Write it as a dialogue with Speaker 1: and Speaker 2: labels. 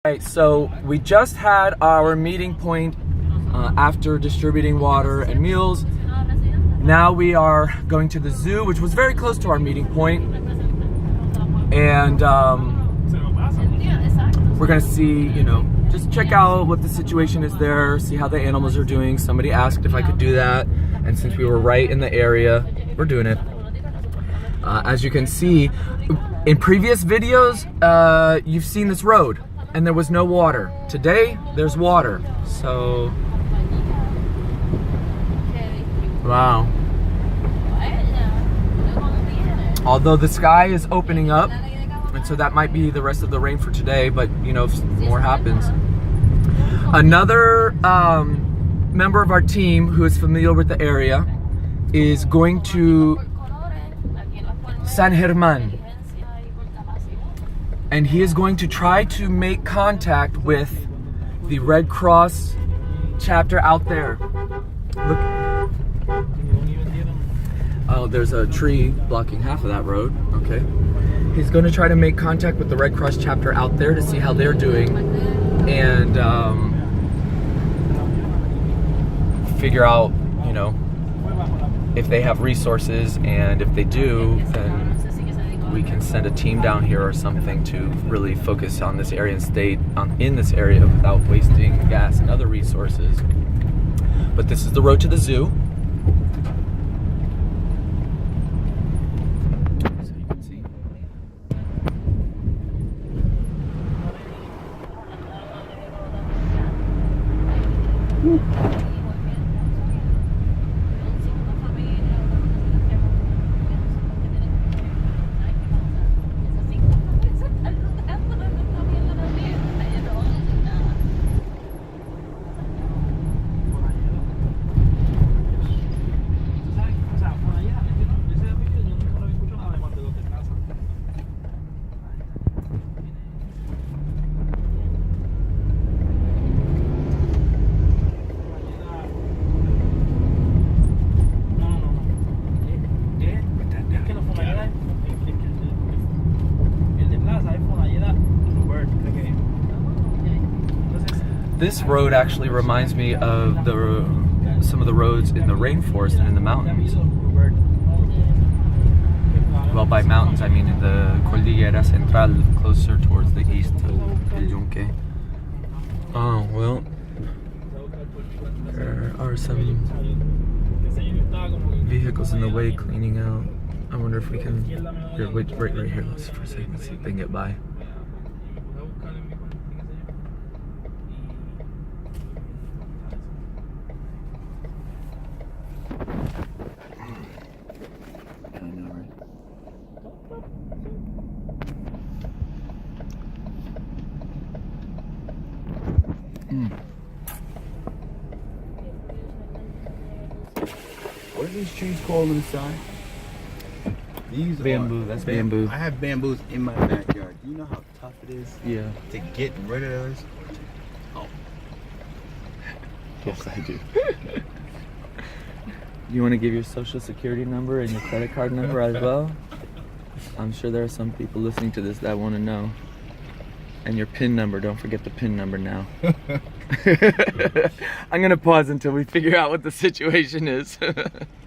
Speaker 1: Alright, so we just had our meeting point after distributing water and meals. Now we are going to the zoo, which was very close to our meeting point. And we're gonna see, just check out what the situation is there, see how the animals are doing. Somebody asked if I could do that, and since we were right in the area, we're doing it. As you can see, in previous videos, you've seen this road, and there was no water. Today, there's water, so... Wow. Although the sky is opening up, and so that might be the rest of the rain for today, but if more happens. Another member of our team who is familiar with the area is going to San Germán, and he is going to try to make contact with the Red Cross chapter out there. Look. Oh, there's a tree blocking half of that road. Okay. He's going to try to make contact with the Red Cross chapter out there to see how they're doing, and figure out, if they have resources, and if they do, then we can send a team down here or something to really focus on this area and stay in this area without wasting gas and other resources. But this is the road to the zoo. So you can see. This road actually reminds me of some of the roads in the rainforest and in the mountains. Well, by mountains I mean in the Cordillera Central, closer towards the east of El Yunque. Oh, well, there are some vehicles in the way cleaning out. I wonder if we can... Here, wait, right here. Let's for a second. Let's see if they can get by. I know, right?
Speaker 2: What are these trees called inside? These
Speaker 1: bamboo. That's bamboo.
Speaker 2: I have bamboos in my backyard. Do you know how tough it is?
Speaker 1: Yeah.
Speaker 2: To get rid of those? Oh.
Speaker 1: Yes, I do. You want to give your social security number and your credit card number as well? I'm sure there are some people listening to this that want to know. And your PIN number. Don't forget the PIN number now. I'm going to pause until we figure out what the situation is.